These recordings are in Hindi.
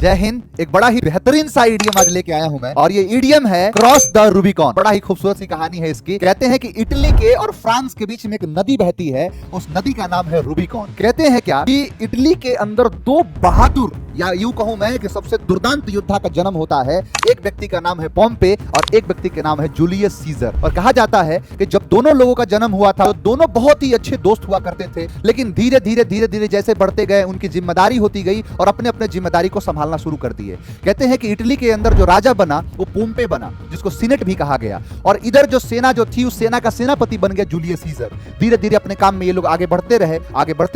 जय हिंद। एक बड़ा ही बेहतरीन सा ईडियम आज लेके आया हूं मैं, और ये ईडियम है क्रॉस द रूबिकॉन। बड़ा ही खूबसूरत सी कहानी है इसकी। कहते हैं कि इटली के और फ्रांस के बीच में एक नदी बहती है, उस नदी का नाम है रूबिकॉन। कहते हैं क्या कि इटली के अंदर दो बहादुर, या यूं कहूं मैं कि सबसे दुर्दांत योद्धा का जन्म होता है। एक व्यक्ति का नाम है पोम्पे और एक व्यक्ति के नाम है जूलियस सीजर। और कहा जाता है कि जब दोनों लोगों का जन्म हुआ था तो दोनों बहुत ही अच्छे दोस्त हुआ करते थे, लेकिन धीरे धीरे जैसे बढ़ते गए उनकी जिम्मेदारी होती गई और अपने अपने जिम्मेदारी को संभालना शुरू कर दिए। कहते हैं कि इटली के अंदर जो राजा बना वो पोम्पे बना, जिसको सीनेट भी कहा गया, और इधर जो सेना जो थी उस सेना का सेनापति बन गया जूलियस सीजर। धीरे धीरे अपने काम में ये लोग आगे बढ़ते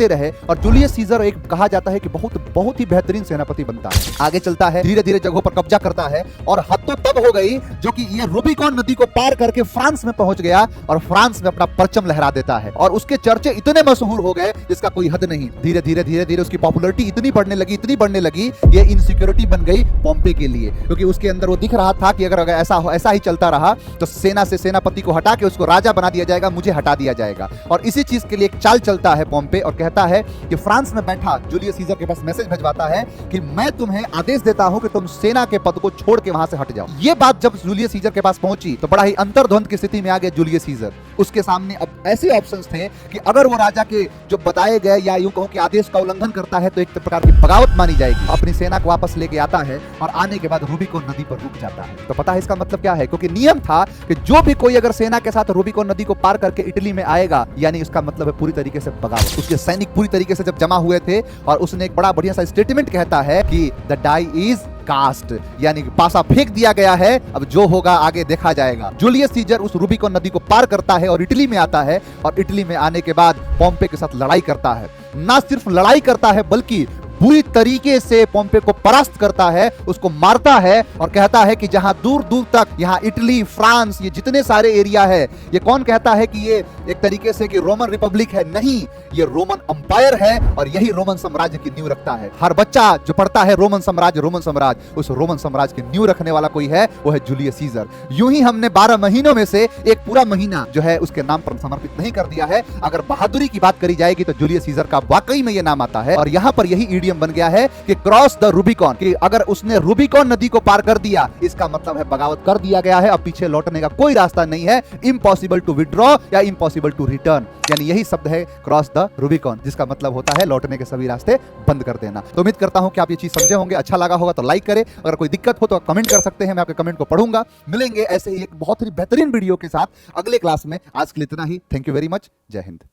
रहे और जूलियस सीजर एक कहा जाता है कि बहुत ही बेहतरीन सेनापति बनता है। आगे चलता है, धीरे धीरे जगहों पर कब्जा करता है और हद तो तब हो गई जो कि ये रूबिकॉन नदी को पार करके फ्रांस में पहुंच गया और फ्रांस में अपना परचम लहरा देता है। और उसके चर्चे इतने मशहूर हो गए जिसका कोई हद नहीं। धीरे धीरे उसकी पॉपुलैरिटी इतनी बढ़ने लगी, ये इनसिक्योरिटी बन गई पोम्पे के लिए, क्योंकि उसके अंदर वो दिख रहा था कि अगर ऐसा ही चलता रहा तो सेना से सेनापति को हटा के उसको राजा बना दिया जाएगा, मुझे हटा दिया जाएगा। और इसी चीज के लिए एक चाल चलता है पोम्पे, और कहता है कि फ्रांस में बैठा जूलियस सीजर के पास मैसेज भिजवाता है कि मैं तुम्हें आदेश देता हूं कि तुम सेना के पद को छोड़ के वहां से हट जाओ। ये बात जब जूलियस सीजर के पास पहुंची तो बड़ा ही अंतर्द्वंद की स्थिति में आ गया जूलियस सीजर। उसके सामने अब ऐसे ऑप्शंस थे कि अगर वो राजा के जो बताए गए या यूं कहूं कि आदेश का उल्लंघन करता है तो एक प्रकार की बगावत मानी जाएगी। अपनी सेना को वापस लेके आता है और आने के बाद रूबिकॉन नदी पर रुक जाता है। तो पता है इसका मतलब क्या है? क्योंकि नियम था कि जो भी कोई अगर सेना के साथ रूबिकॉन नदी को पार करके इटली में आएगा, यानी इसका मतलब है पूरी तरीके से बगावत। उसके सैनिक पूरी तरीके से जब जमा हुए थे और उसने एक बड़ा बढ़िया सा स्टेटमेंट कहता है कि द डाई इज कास्ट, यानी पासा फेंक दिया गया है, अब जो होगा आगे देखा जाएगा। जूलियस सीजर उस रूबिकॉन नदी को पार करता है और इटली में आता है, और इटली में आने के बाद पोम्पे के साथ लड़ाई करता है। ना सिर्फ लड़ाई करता है बल्कि बुरी तरीके से पोम्पे को परास्त करता है, उसको मारता है और कहता है कि जहां दूर दूर तक यहाँ इटली, फ्रांस, ये जितने सारे एरिया है, ये कौन कहता है कि ये एक तरीके से कि रोमन रिपब्लिक है? नहीं, ये रोमन अंपायर है और यही रोमन साम्राज्य की नींव रखता है। हर बच्चा जो पढ़ता है रोमन साम्राज्य, उस रोमन साम्राज्य की नींव रखने वाला कोई है, वो है जूलियस सीजर। यूं ही हमने 12 महीनों में से एक पूरा महीना जो है उसके नाम पर समर्पित नहीं कर दिया है। अगर बहादुरी की बात करी जाएगी तो जूलियस सीजर का वाकई में ये नाम आता है। और यहाँ पर यही बन गया है कि क्रॉस द रूबिकॉन, कि अगर उसने रूबिकॉन नदी को पार कर दिया इसका मतलब है बगावत कर दिया गया है, अब पीछे लौटने का कोई रास्ता नहीं है। इम्पॉसिबल टू विड्रॉ या इम्पॉसिबल टू रिटर्न, यानी यही शब्द है क्रॉस द रूबिकॉन, जिसका मतलब होता है लौटने के सभी रास्ते बंद कर देना। तो उम्मीद करता हूं कि आप ये चीज समझे होंगे। अच्छा लगा होगा तो लाइक करें, अगर कोई दिक्कत हो तो कमेंट कर सकते हैं, मैं आपके कमेंट को पढ़ूंगा। मिलेंगे ऐसे ही एक बहुत ही बेहतरीन वीडियो के साथ अगले क्लास में। आज के लिए इतना ही। Thank you very much. जय हिंद।